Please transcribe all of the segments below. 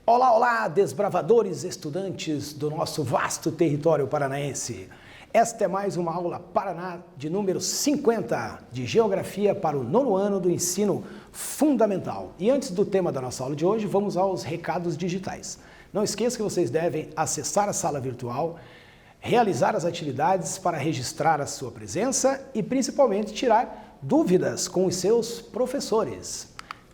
Olá, olá, desbravadores estudantes do nosso vasto território paranaense. Esta é mais uma aula Paraná de número 50 de Geografia para o nono ano do ensino fundamental. E antes do tema da nossa aula de hoje, vamos aos recados digitais. Não esqueça que vocês devem acessar a sala virtual, realizar as atividades para registrar a sua presença e principalmente tirar dúvidas com os seus professores.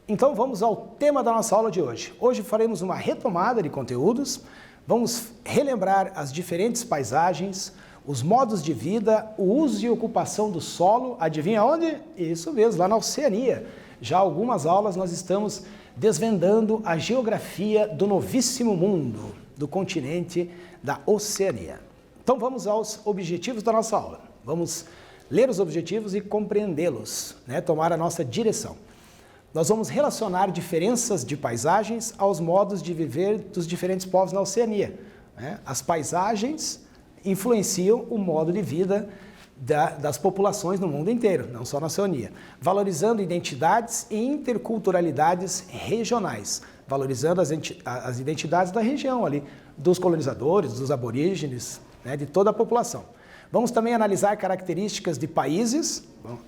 Então vamos ao tema da nossa aula de hoje. Hoje faremos uma retomada de conteúdos, vamos relembrar as diferentes paisagens, os modos de vida, o uso e ocupação do solo, adivinha onde? Isso mesmo, lá na Oceania. Já há algumas aulas nós estamos desvendando a geografia do novíssimo mundo, do continente da Oceania. Então vamos aos objetivos da nossa aula. Vamos ler os objetivos e compreendê-los, tomar a nossa direção. Nós vamos relacionar diferenças de paisagens aos modos de viver dos diferentes povos na Oceania. As paisagens influenciam o modo de vida das populações no mundo inteiro, não só na Oceania, valorizando identidades e interculturalidades regionais, valorizando as identidades da região ali, dos colonizadores, dos aborígenes, de toda a população. Vamos também analisar características de países,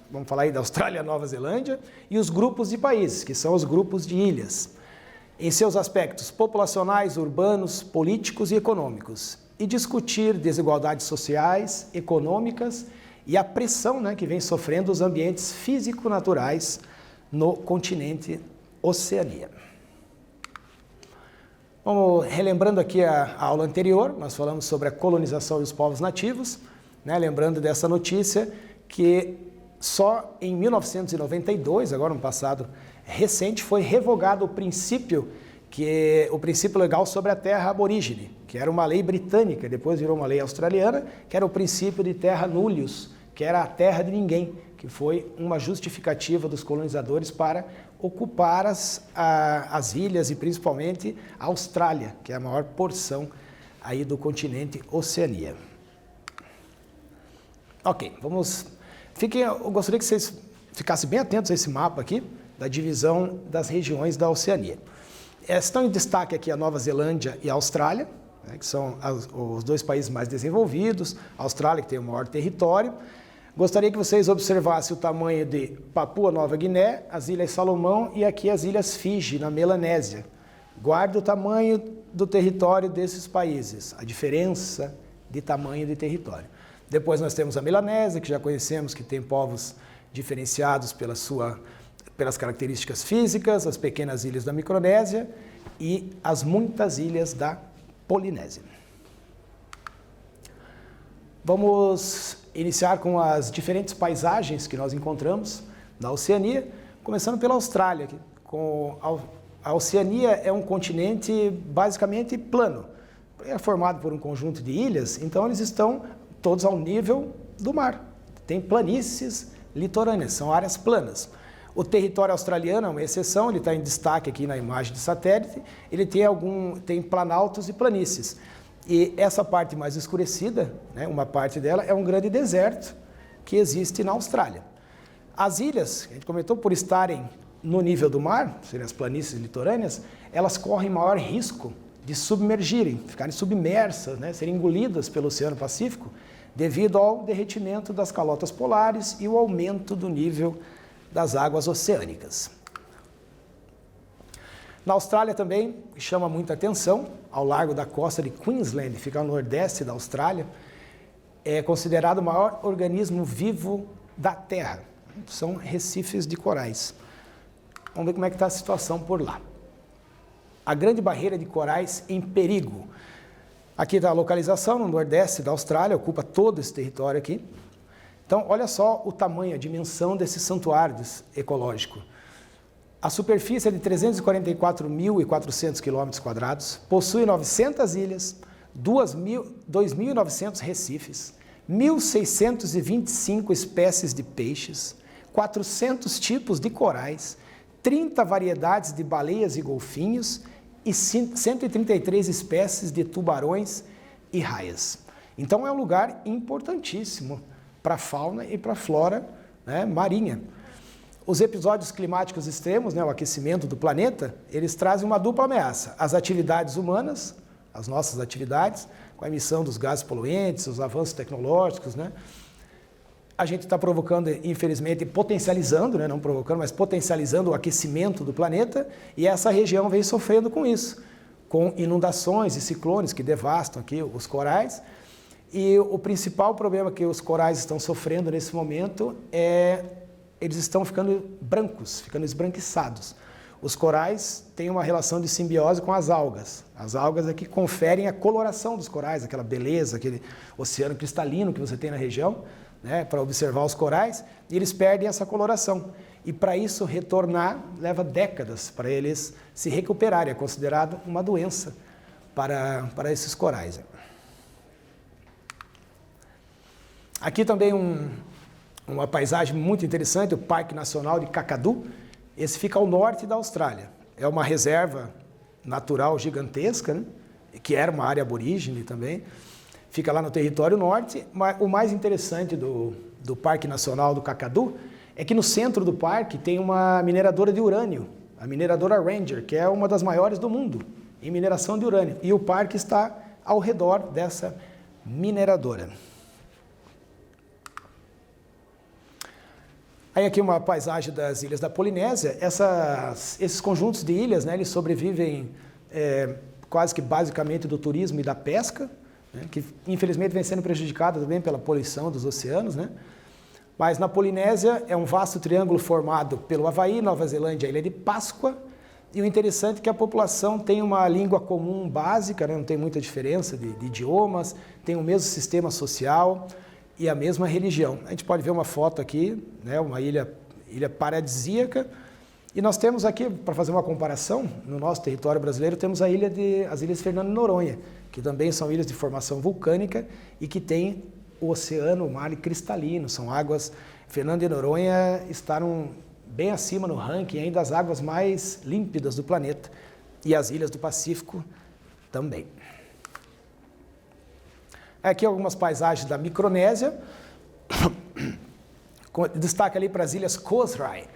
vamos falar aí da Austrália, Nova Zelândia, e os grupos de países, que são os grupos de ilhas, em seus aspectos populacionais, urbanos, políticos e econômicos, e discutir desigualdades sociais, econômicas e a pressão que vem sofrendo os ambientes físico-naturais no continente Oceania. Vamos relembrando aqui a aula anterior, nós falamos sobre a colonização e os povos nativos, lembrando dessa notícia que só em 1992, agora no passado recente, foi revogado o princípio legal sobre a terra aborígene, que era uma lei britânica, depois virou uma lei australiana, que era o princípio de terra nullius, que era a terra de ninguém, que foi uma justificativa dos colonizadores para ocupar as ilhas e principalmente a Austrália, que é a maior porção aí do continente Oceania. Ok, eu gostaria que vocês ficassem bem atentos a esse mapa aqui, da divisão das regiões da Oceania. Estão em destaque aqui a Nova Zelândia e a Austrália, que são os dois países mais desenvolvidos, a Austrália que tem o maior território. Gostaria que vocês observassem o tamanho de Papua Nova Guiné, as Ilhas Salomão e aqui as Ilhas Fiji, na Melanésia. Guarde o tamanho do território desses países, a diferença de tamanho de território. Depois nós temos a Melanésia, que já conhecemos, que tem povos diferenciados pelas características físicas, as pequenas ilhas da Micronésia e as muitas ilhas da Polinésia. Vamos iniciar com as diferentes paisagens que nós encontramos na Oceania, começando pela Austrália. A Oceania é um continente basicamente plano, é formado por um conjunto de ilhas, então eles estão todos ao nível do mar. Tem planícies litorâneas, são áreas planas. O território australiano é uma exceção, ele está em destaque aqui na imagem de satélite, ele tem planaltos e planícies. E essa parte mais escurecida, uma parte dela é um grande deserto que existe na Austrália. As ilhas, a gente comentou, por estarem no nível do mar, seriam as planícies litorâneas, elas correm maior risco de submergirem, ficarem submersas, serem engolidas pelo Oceano Pacífico, devido ao derretimento das calotas polares e o aumento do nível das águas oceânicas. Na Austrália também chama muita atenção, ao largo da costa de Queensland, fica ao nordeste da Austrália, é considerado o maior organismo vivo da Terra. São recifes de corais. Vamos ver como é que está a situação por lá. A Grande Barreira de Corais em perigo. Aqui está a localização, no nordeste da Austrália, ocupa todo esse território aqui. Então, olha só o tamanho, a dimensão desse santuário ecológico. A superfície é de 344.400 km², possui 900 ilhas, 2.900 recifes, 1.625 espécies de peixes, 400 tipos de corais, 30 variedades de baleias e golfinhos e 133 espécies de tubarões e raias. Então é um lugar importantíssimo para a fauna e para a flora marinha. Os episódios climáticos extremos, né, o aquecimento do planeta, eles trazem uma dupla ameaça. As atividades humanas, as nossas atividades, com a emissão dos gases poluentes, os avanços tecnológicos, né? A gente está provocando, infelizmente, potencializando, né, não provocando, mas potencializando o aquecimento do planeta, e essa região vem sofrendo com isso, com inundações e ciclones que devastam aqui os corais. E o principal problema que os corais estão sofrendo nesse momento é eles estão ficando brancos, ficando esbranquiçados. Os corais têm uma relação de simbiose com as algas. As algas é que conferem a coloração dos corais, aquela beleza, aquele oceano cristalino que você tem na região, né, para observar os corais, e eles perdem essa coloração. E para isso retornar, leva décadas para eles se recuperarem. É considerado uma doença para esses corais. Aqui também uma paisagem muito interessante, o Parque Nacional de Kakadu. Esse fica ao norte da Austrália. É uma reserva natural gigantesca, né? Que era uma área aborígene também. Fica lá no território norte, mas o mais interessante do Parque Nacional do Kakadu é que no centro do parque tem uma mineradora de urânio, a mineradora Ranger, que é uma das maiores do mundo em mineração de urânio. E o parque está ao redor dessa mineradora. Aí aqui uma paisagem das ilhas da Polinésia. Esses conjuntos de ilhas, né, eles sobrevivem quase que basicamente do turismo e da pesca, né, que infelizmente vem sendo prejudicada também pela poluição dos oceanos, né? Mas na Polinésia é um vasto triângulo formado pelo Havaí, Nova Zelândia e a Ilha de Páscoa. E o interessante é que a população tem uma língua comum básica, né, não tem muita diferença de idiomas, tem o mesmo sistema social e a mesma religião. A gente pode ver uma foto aqui, né, uma ilha paradisíaca, e nós temos aqui, para fazer uma comparação, no nosso território brasileiro, temos as ilhas Fernando de Noronha, que também são ilhas de formação vulcânica e que tem o oceano, o mar cristalino, são águas. Fernando de Noronha está bem acima no ranking ainda das águas mais límpidas do planeta, e as ilhas do Pacífico também. Aqui algumas paisagens da Micronésia, destaque ali para as ilhas Kosrae,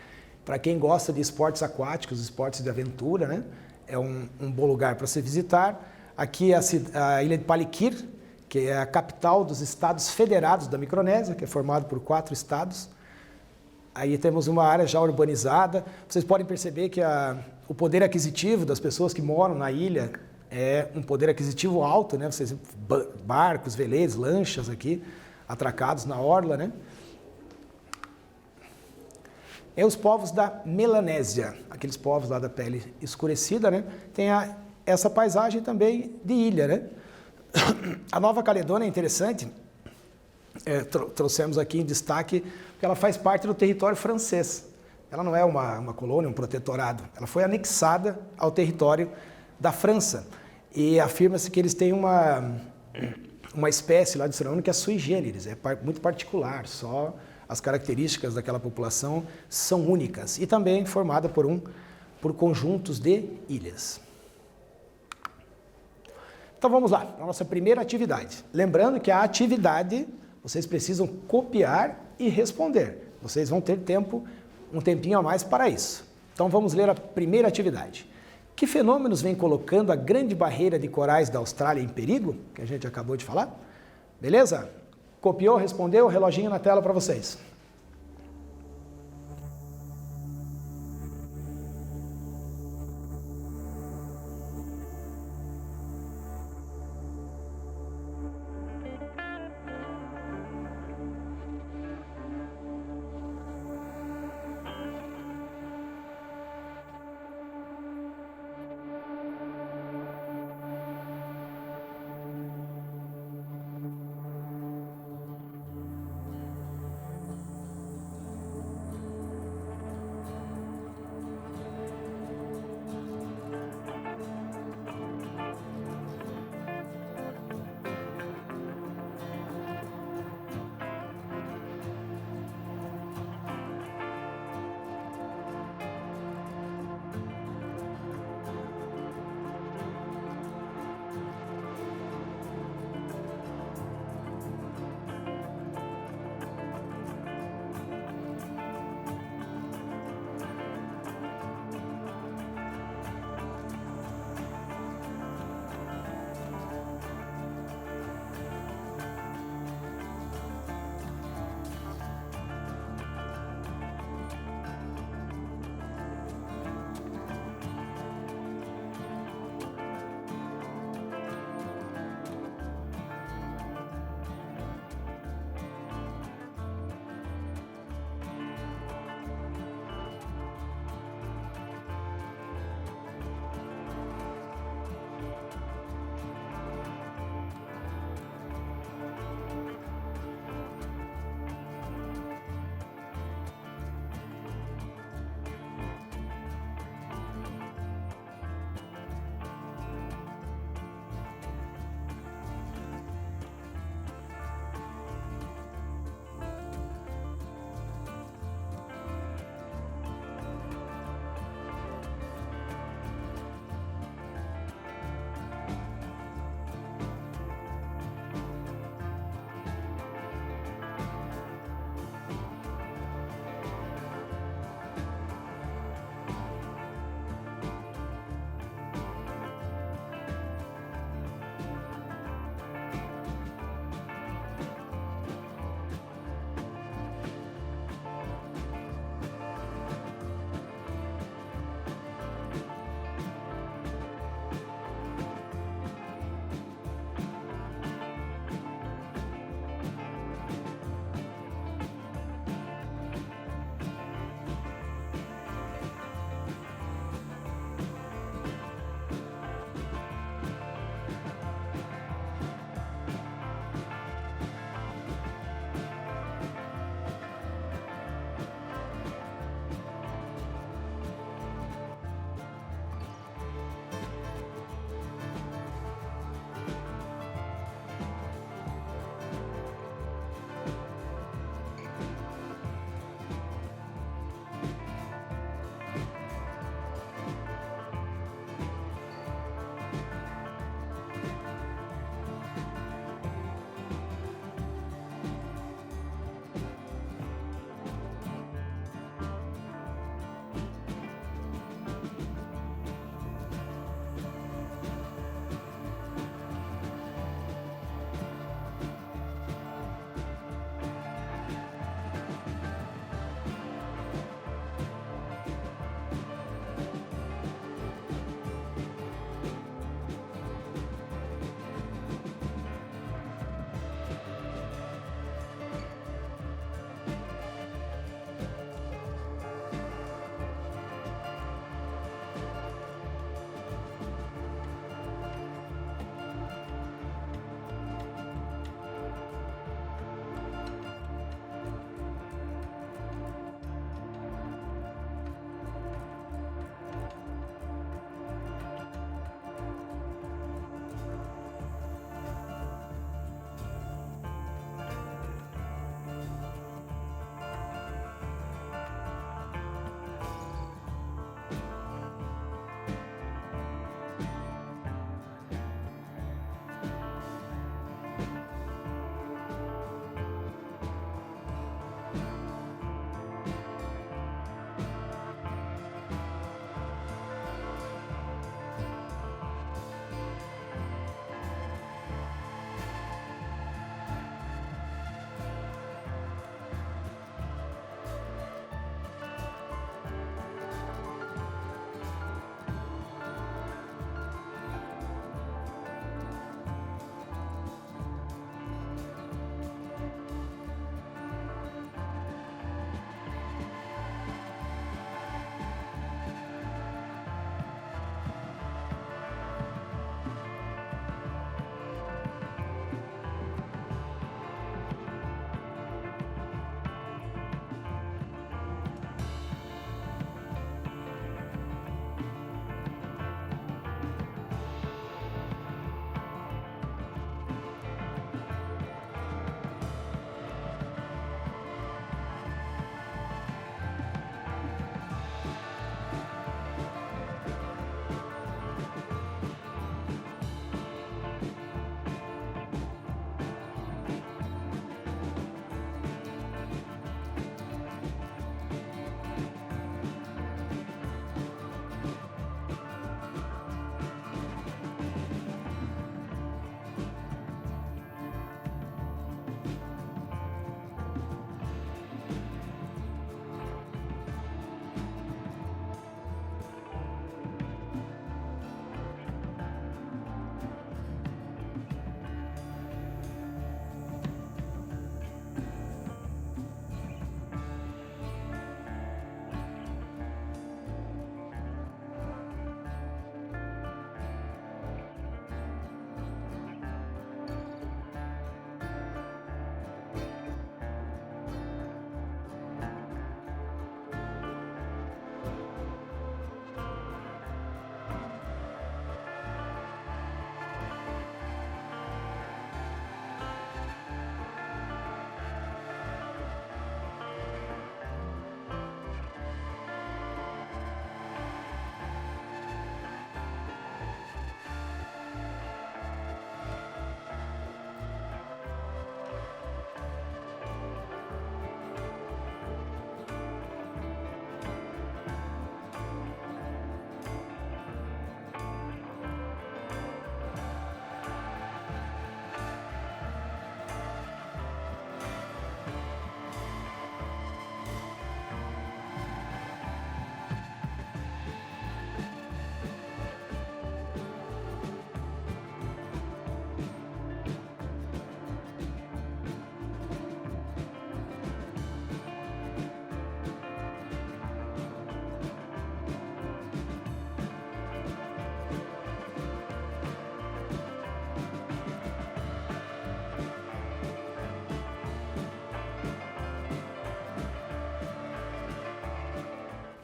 para quem gosta de esportes aquáticos, esportes de aventura, né? É um bom lugar para se visitar. Aqui a ilha de Palikir, que é a capital dos Estados Federados da Micronésia, que é formado por 4 estados. Aí temos uma área já urbanizada. Vocês podem perceber que o poder aquisitivo das pessoas que moram na ilha é um poder aquisitivo alto, né? Vocês barcos, veleiros, lanchas aqui, atracados na orla, né? E os povos da Melanésia, aqueles povos lá da pele escurecida, né? Tem essa paisagem também de ilha, né? A Nova Caledônia é interessante, trouxemos aqui em destaque, porque ela faz parte do território francês. Ela não é uma colônia, um protetorado. Ela foi anexada ao território da França. E afirma-se que eles têm uma espécie lá de ser humano que é sui generis, é muito particular, só as características daquela população são únicas. E também formada por conjuntos de ilhas. Então vamos lá, a nossa primeira atividade. Lembrando que a atividade vocês precisam copiar e responder. Vocês vão ter um tempinho a mais para isso. Então vamos ler a primeira atividade. Que fenômenos vem colocando a grande barreira de corais da Austrália em perigo? Que a gente acabou de falar. Beleza? Copiou, respondeu, reloginho na tela para vocês.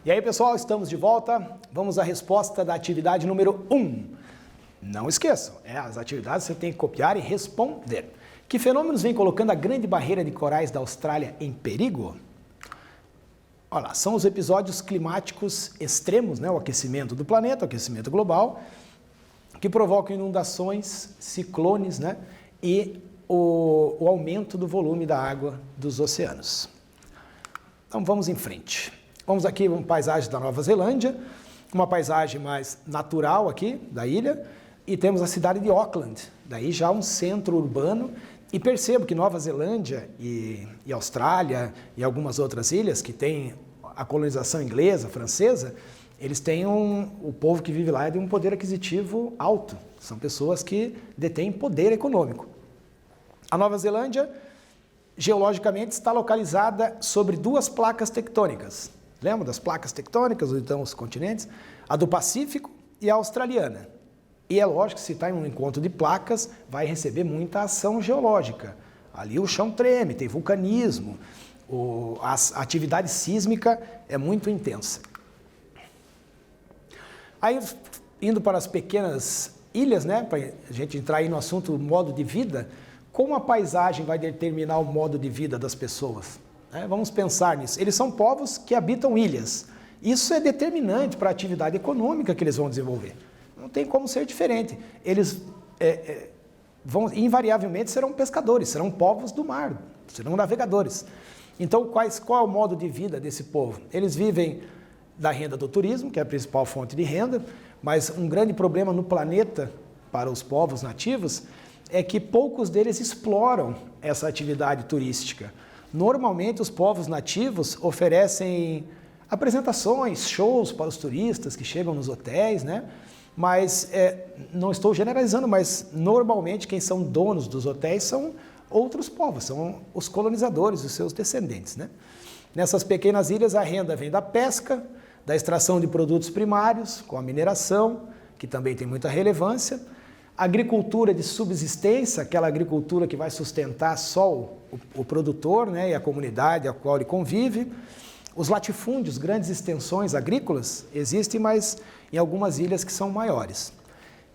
E aí, pessoal, estamos de volta. Vamos à resposta da atividade número 1. Não esqueçam, as atividades você tem que copiar e responder. Que fenômenos vem colocando a grande barreira de corais da Austrália em perigo? Olha lá, são os episódios climáticos extremos, né? O aquecimento do planeta, o aquecimento global, que provocam inundações, ciclones, né? E o aumento do volume da água dos oceanos. Então vamos em frente. Vamos aqui uma paisagem da Nova Zelândia, uma paisagem mais natural aqui da ilha, e temos a cidade de Auckland, daí já um centro urbano, e percebo que Nova Zelândia e Austrália e algumas outras ilhas que têm a colonização inglesa, francesa, eles têm o povo que vive lá é de um poder aquisitivo alto, são pessoas que detêm poder econômico. A Nova Zelândia, geologicamente, está localizada sobre duas placas tectônicas. Lembra das placas tectônicas, ou então os continentes? A do Pacífico e a australiana. E é lógico que se está em um encontro de placas, vai receber muita ação geológica. Ali o chão treme, tem vulcanismo, a atividade sísmica é muito intensa. Aí, indo para as pequenas ilhas, né, para a gente entrar aí no assunto modo de vida, como a paisagem vai determinar o modo de vida das pessoas? Vamos pensar nisso. Eles são povos que habitam ilhas. Isso é determinante para a atividade econômica que eles vão desenvolver. Não tem como ser diferente. Eles invariavelmente serão pescadores, serão povos do mar, serão navegadores. Então, qual é o modo de vida desse povo? Eles vivem da renda do turismo, que é a principal fonte de renda, mas um grande problema no planeta para os povos nativos é que poucos deles exploram essa atividade turística. Normalmente, os povos nativos oferecem apresentações, shows para os turistas que chegam nos hotéis, né? Mas, não estou generalizando, mas normalmente quem são donos dos hotéis são outros povos, são os colonizadores, os seus descendentes, né? Nessas pequenas ilhas, a renda vem da pesca, da extração de produtos primários, com a mineração, que também tem muita relevância, agricultura de subsistência, aquela agricultura que vai sustentar só o produtor, né, e a comunidade a qual ele convive. Os latifúndios, grandes extensões agrícolas, existem, mas em algumas ilhas que são maiores.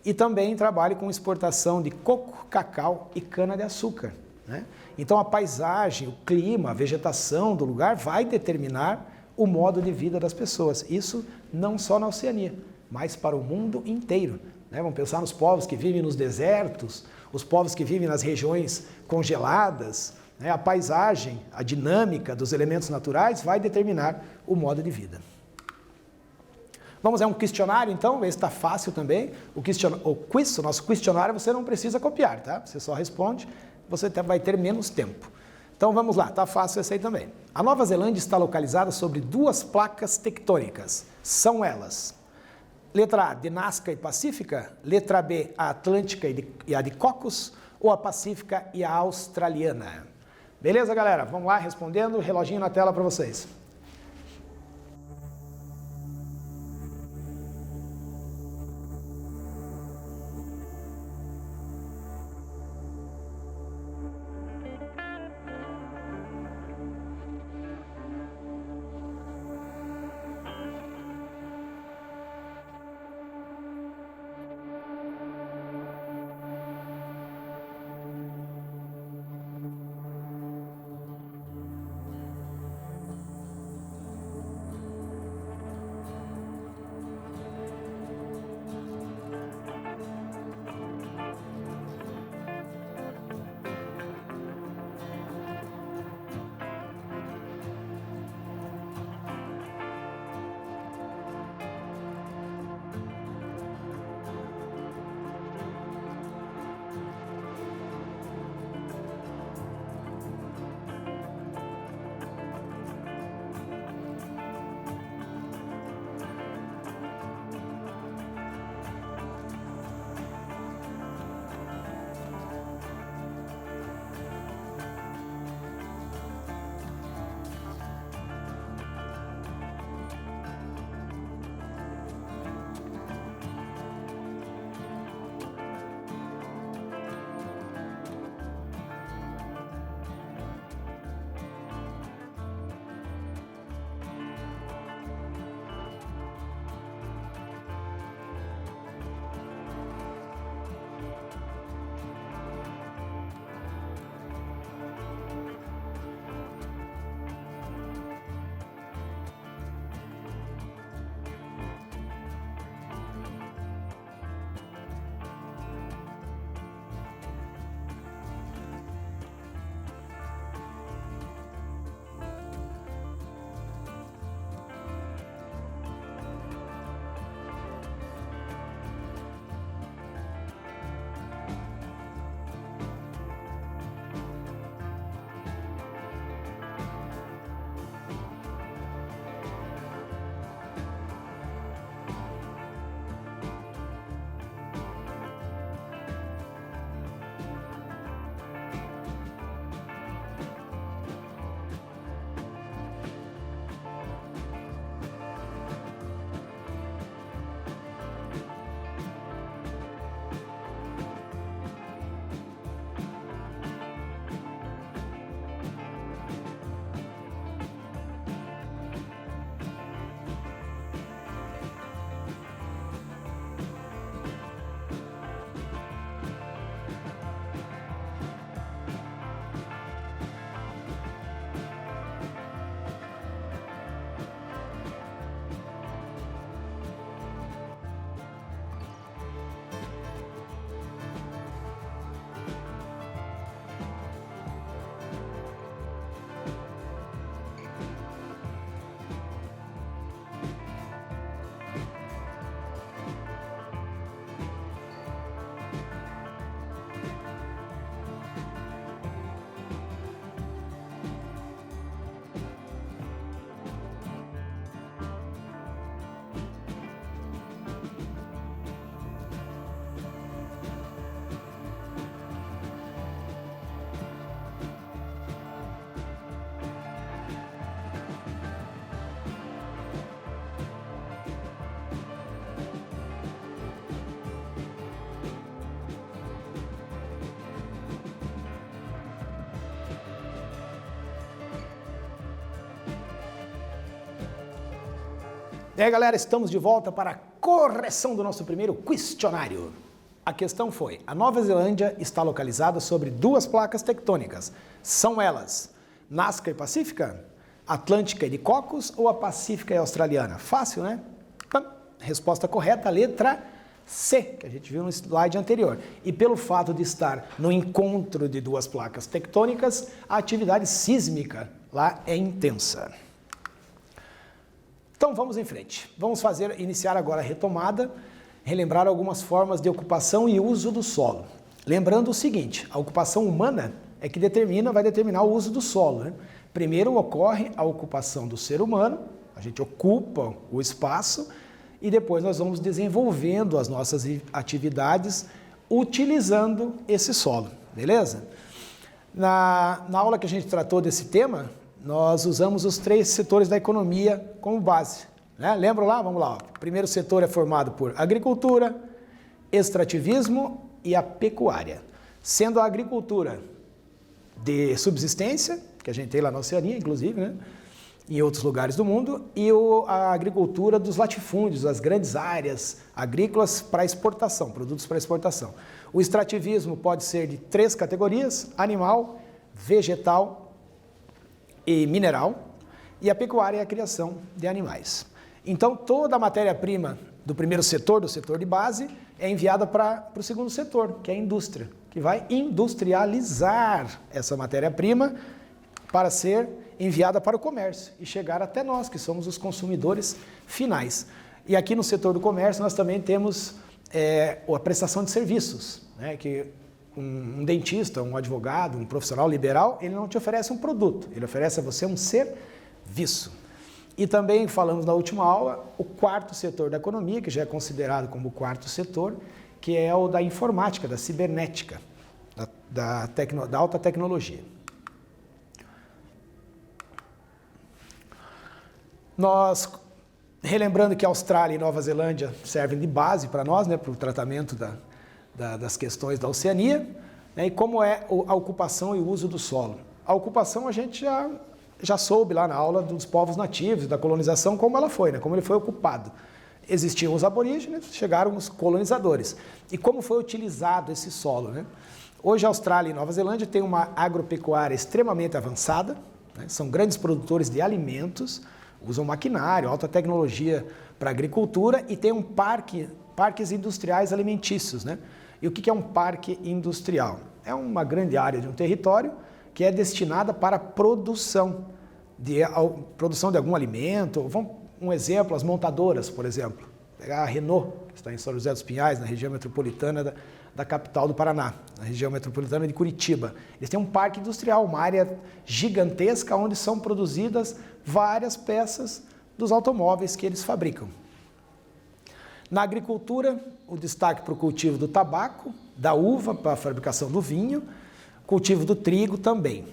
E também trabalho com exportação de coco, cacau e cana-de-açúcar, né? Então a paisagem, o clima, a vegetação do lugar vai determinar o modo de vida das pessoas. Isso não só na Oceania, mas para o mundo inteiro. Vamos pensar nos povos que vivem nos desertos, os povos que vivem nas regiões congeladas, a paisagem, a dinâmica dos elementos naturais vai determinar o modo de vida. Vamos a um questionário, então, esse está fácil também. O nosso questionário, você não precisa copiar, tá? Você só responde, você vai ter menos tempo. Então vamos lá, está fácil esse aí também. A Nova Zelândia está localizada sobre duas placas tectônicas. São elas: letra A, de Nazca e Pacífica, letra B, a Atlântica e a de Cocos, ou a Pacífica e a Australiana? Beleza, galera? Vamos lá, respondendo, reloginho na tela para vocês. E aí, galera, estamos de volta para a correção do nosso primeiro questionário. A questão foi: a Nova Zelândia está localizada sobre duas placas tectônicas. São elas Nazca e Pacífica, Atlântica e de Cocos ou a Pacífica e Australiana? Fácil, né? Resposta correta, a letra C, que a gente viu no slide anterior. E pelo fato de estar no encontro de duas placas tectônicas, a atividade sísmica lá é intensa. Então vamos em frente. Vamos iniciar agora a retomada, relembrar algumas formas de ocupação e uso do solo. Lembrando o seguinte: a ocupação humana é que vai determinar o uso do solo, né? Primeiro ocorre a ocupação do ser humano, a gente ocupa o espaço e depois nós vamos desenvolvendo as nossas atividades utilizando esse solo, beleza? Na aula que a gente tratou desse tema, nós usamos os 3 setores da economia como base, né? Lembram lá? Vamos lá. O primeiro setor é formado por agricultura, extrativismo e a pecuária. Sendo a agricultura de subsistência, que a gente tem lá na Oceania, inclusive, né? Em outros lugares do mundo, e a agricultura dos latifúndios, as grandes áreas agrícolas para exportação, produtos para exportação. O extrativismo pode ser de 3 categorias: animal, vegetal e mineral, e a pecuária é a criação de animais. Então, toda a matéria-prima do primeiro setor, do setor de base, é enviada para o segundo setor, que é a indústria, que vai industrializar essa matéria-prima para ser enviada para o comércio e chegar até nós, que somos os consumidores finais. E aqui no setor do comércio nós também temos a prestação de serviços, né, que um dentista, um advogado, um profissional liberal, ele não te oferece um produto, ele oferece a você um serviço. E também falamos na última aula o quarto setor da economia, que já é considerado como o quarto setor, que é o da informática, da cibernética, da alta tecnologia. Nós, relembrando que a Austrália e Nova Zelândia servem de base para nós, né, para o tratamento das questões da Oceania, né, e como é a ocupação e o uso do solo. A ocupação a gente já soube lá na aula dos povos nativos, da colonização, como ela foi, né, como ele foi ocupado. Existiam os aborígenes, chegaram os colonizadores. E como foi utilizado esse solo, né? Hoje a Austrália e Nova Zelândia têm uma agropecuária extremamente avançada, né, são grandes produtores de alimentos, usam maquinário, alta tecnologia para agricultura e tem parques industriais alimentícios, né? E o que é um parque industrial? É uma grande área de um território que é destinada para a produção de algum alimento. Um exemplo, as montadoras, por exemplo. Pegar a Renault, que está em São José dos Pinhais, na região metropolitana da capital do Paraná, na região metropolitana de Curitiba. Eles têm um parque industrial, uma área gigantesca onde são produzidas várias peças dos automóveis que eles fabricam. Na agricultura, o destaque para o cultivo do tabaco, da uva para a fabricação do vinho, cultivo do trigo também.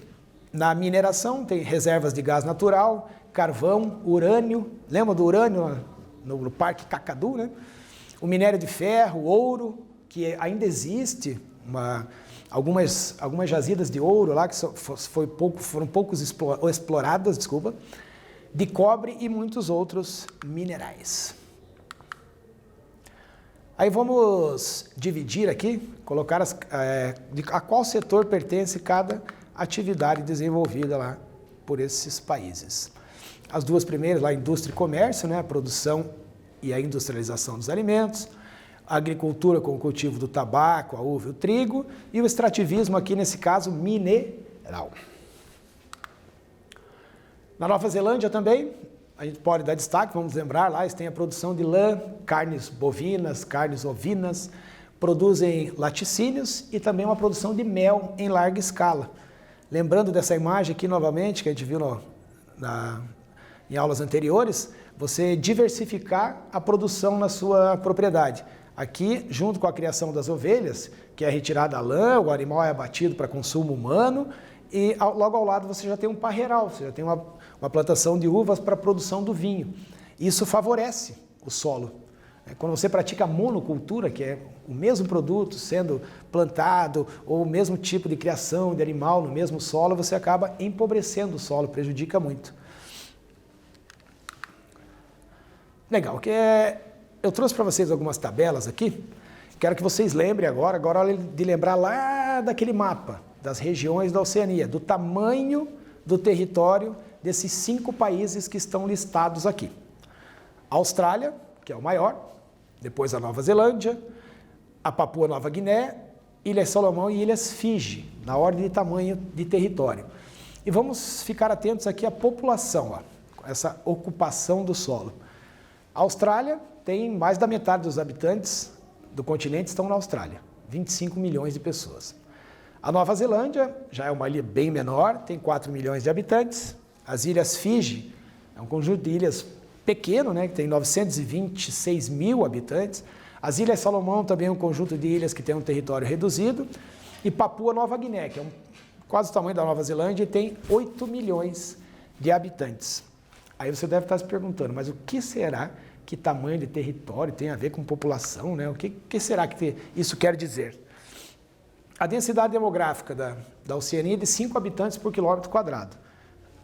Na mineração, tem reservas de gás natural, carvão, urânio. Lembra do urânio no Parque Kakadu, né? O minério de ferro, ouro, que ainda existe, algumas jazidas de ouro lá que foram poucos exploradas, de cobre e muitos outros minerais. Aí vamos dividir aqui, colocar a qual setor pertence cada atividade desenvolvida lá por esses países. As duas primeiras, lá, indústria e comércio, né, a produção e a industrialização dos alimentos, a agricultura com o cultivo do tabaco, a uva e o trigo, e o extrativismo aqui, nesse caso, mineral. Na Nova Zelândia também, a gente pode dar destaque, vamos lembrar, lá eles têm a produção de lã, carnes bovinas, carnes ovinas, produzem laticínios e também uma produção de mel em larga escala. Lembrando dessa imagem aqui novamente, que a gente viu em aulas anteriores, você diversificar a produção na sua propriedade. Aqui, junto com a criação das ovelhas, que é retirada a lã, o animal é abatido para consumo humano, e logo ao lado você já tem um parreiral, você já tem uma plantação de uvas para a produção do vinho. Isso favorece o solo. Quando você pratica monocultura, que é o mesmo produto sendo plantado, ou o mesmo tipo de criação de animal no mesmo solo, você acaba empobrecendo o solo, prejudica muito. Legal, eu trouxe para vocês algumas tabelas aqui. Quero que vocês lembrem agora é hora de lembrar lá daquele mapa das regiões da Oceania, do tamanho do território desses 5 países que estão listados aqui. A Austrália, que é o maior, depois a Nova Zelândia, a Papua Nova Guiné, Ilhas Salomão e Ilhas Fiji, na ordem de tamanho de território. E vamos ficar atentos aqui à população, ó, essa ocupação do solo. A Austrália tem mais da metade dos habitantes do continente estão na Austrália, 25 milhões de pessoas. A Nova Zelândia já é uma ilha bem menor, tem 4 milhões de habitantes. As Ilhas Fiji é um conjunto de ilhas pequeno, né, que tem 926 mil habitantes. As Ilhas Salomão também é um conjunto de ilhas que tem um território reduzido. E Papua Nova Guiné, que é quase o tamanho da Nova Zelândia e tem 8 milhões de habitantes. Aí você deve estar se perguntando, mas o que será que tamanho de território tem a ver com população, né? O que será que isso quer dizer? A densidade demográfica da Oceania é de 5 habitantes por quilômetro quadrado.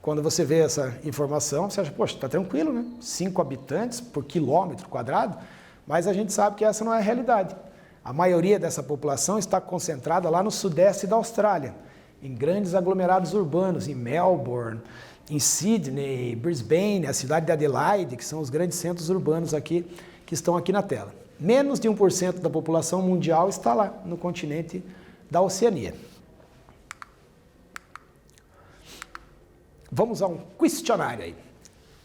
Quando você vê essa informação, você acha, poxa, está tranquilo, né? 5 habitantes por quilômetro quadrado, mas a gente sabe que essa não é a realidade. A maioria dessa população está concentrada lá no sudeste da Austrália, em grandes aglomerados urbanos, em Melbourne, em Sydney, Brisbane, a cidade de Adelaide, que são os grandes centros urbanos aqui, que estão aqui na tela. Menos de 1% da população mundial está lá, no continente da Oceania. Vamos a um questionário aí.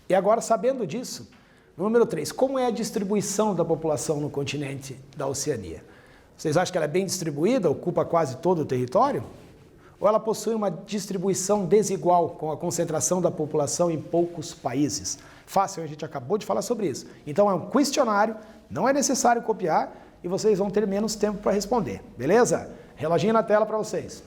E agora, sabendo disso, número 3, como é a distribuição da população no continente da Oceania? Vocês acham que ela é bem distribuída, ocupa quase todo o território? Ou ela possui uma distribuição desigual, com a concentração da população em poucos países? Fácil, a gente acabou de falar sobre isso. Então é um questionário, não é necessário copiar e vocês vão ter menos tempo para responder, beleza? Reloginho na tela para vocês.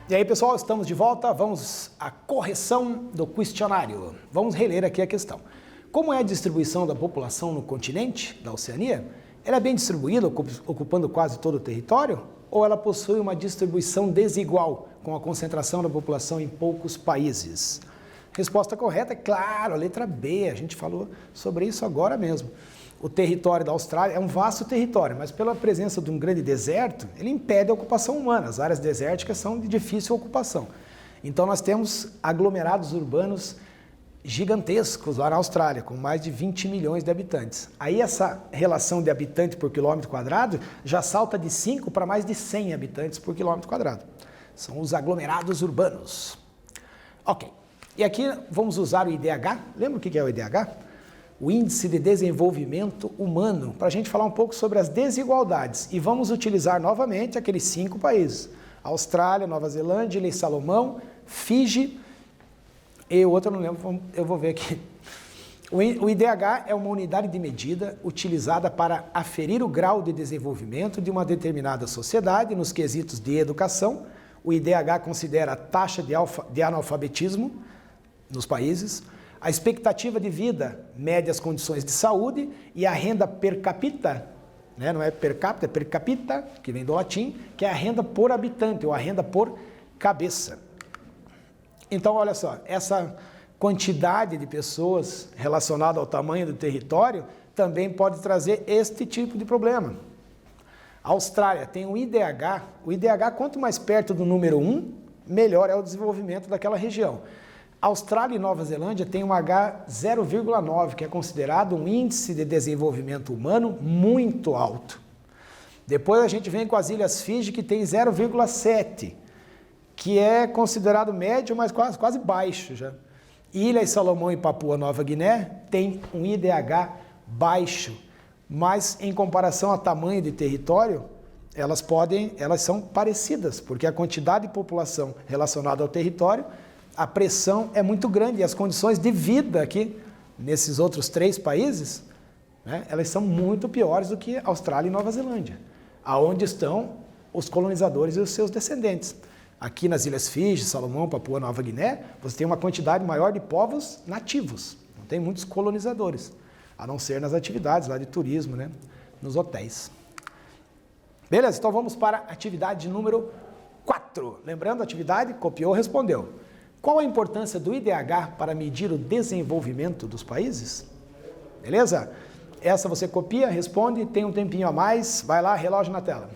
E aí, pessoal, estamos de volta. Vamos à correção do questionário. Vamos reler aqui a questão. Como é a distribuição da população no continente da Oceania? Ela é bem distribuída, ocupando quase todo o território? Ou ela possui uma distribuição desigual, com a concentração da população em poucos países? Resposta correta é, claro, a letra B. A gente falou sobre isso agora mesmo. O território da Austrália é um vasto território, mas pela presença de um grande deserto, ele impede a ocupação humana. As áreas desérticas são de difícil ocupação. Então nós temos aglomerados urbanos gigantescos lá na Austrália, com mais de 20 milhões de habitantes. Aí essa relação de habitante por quilômetro quadrado já salta de 5 para mais de 100 habitantes por quilômetro quadrado. São os aglomerados urbanos. Ok. E aqui vamos usar o IDH. Lembra o que é o IDH? O Índice de Desenvolvimento Humano, para a gente falar um pouco sobre as desigualdades. E vamos utilizar novamente aqueles 5 países. Austrália, Nova Zelândia, Ilhas Salomão, Fiji e o outro eu não lembro, eu vou ver aqui. O IDH é uma unidade de medida utilizada para aferir o grau de desenvolvimento de uma determinada sociedade nos quesitos de educação. O IDH considera a taxa de analfabetismo nos países, a expectativa de vida, mede as condições de saúde e a renda per capita, né? Não é per capita, é per capita, que vem do latim, que é a renda por habitante ou a renda por cabeça. Então, olha só, essa quantidade de pessoas relacionada ao tamanho do território também pode trazer este tipo de problema. A Austrália tem um IDH, o IDH, quanto mais perto do número 1, melhor é o desenvolvimento daquela região. Austrália e Nova Zelândia têm um H 0,9, que é considerado um índice de desenvolvimento humano muito alto. Depois a gente vem com as Ilhas Fiji, que tem 0,7, que é considerado médio, mas quase baixo já. Ilhas Salomão e Papua Nova Guiné têm um IDH baixo, mas em comparação ao tamanho de território, elas são parecidas, porque a quantidade de população relacionada ao território, a pressão é muito grande e as condições de vida aqui, nesses outros 3 países, né, elas são muito piores do que Austrália e Nova Zelândia, aonde estão os colonizadores e os seus descendentes. Aqui nas Ilhas Fiji, Salomão, Papua Nova Guiné, você tem uma quantidade maior de povos nativos, não tem muitos colonizadores, a não ser nas atividades lá de turismo, né, nos hotéis. Beleza, então vamos para a atividade número 4. Lembrando, a atividade, copiou, respondeu. Qual a importância do IDH para medir o desenvolvimento dos países? Beleza? Essa você copia, responde, tem um tempinho a mais, vai lá, relógio na tela.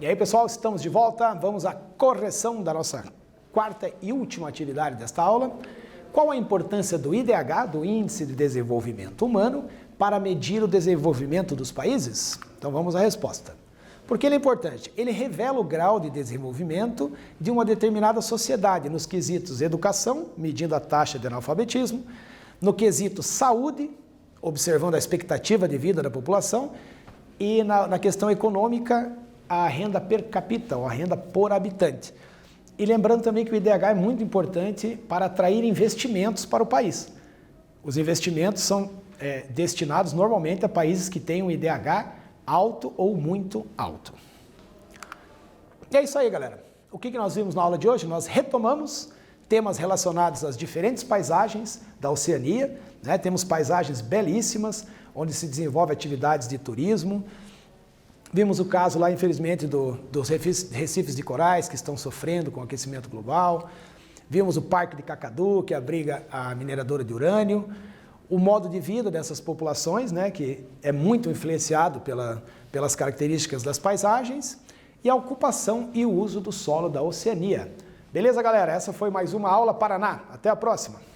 E aí, pessoal, estamos de volta. Vamos à correção da nossa quarta e última atividade desta aula. Qual a importância do IDH, do Índice de Desenvolvimento Humano, para medir o desenvolvimento dos países? Então vamos à resposta. Por que ele é importante? Ele revela o grau de desenvolvimento de uma determinada sociedade nos quesitos educação, medindo a taxa de analfabetismo, no quesito saúde, observando a expectativa de vida da população, e na questão econômica, a renda per capita, ou a renda por habitante. E lembrando também que o IDH é muito importante para atrair investimentos para o país. Os investimentos são destinados normalmente a países que têm um IDH alto ou muito alto. E é isso aí, galera. O que nós vimos na aula de hoje? Nós retomamos temas relacionados às diferentes paisagens da Oceania, né? Temos paisagens belíssimas, onde se desenvolve atividades de turismo. Vimos o caso lá, infelizmente, dos recifes de corais que estão sofrendo com o aquecimento global. Vimos o Parque de Kakadu, que abriga a mineradora de urânio. O modo de vida dessas populações, né, que é muito influenciado pelas características das paisagens. E a ocupação e o uso do solo da Oceania. Beleza, galera? Essa foi mais uma aula Paraná. Até a próxima!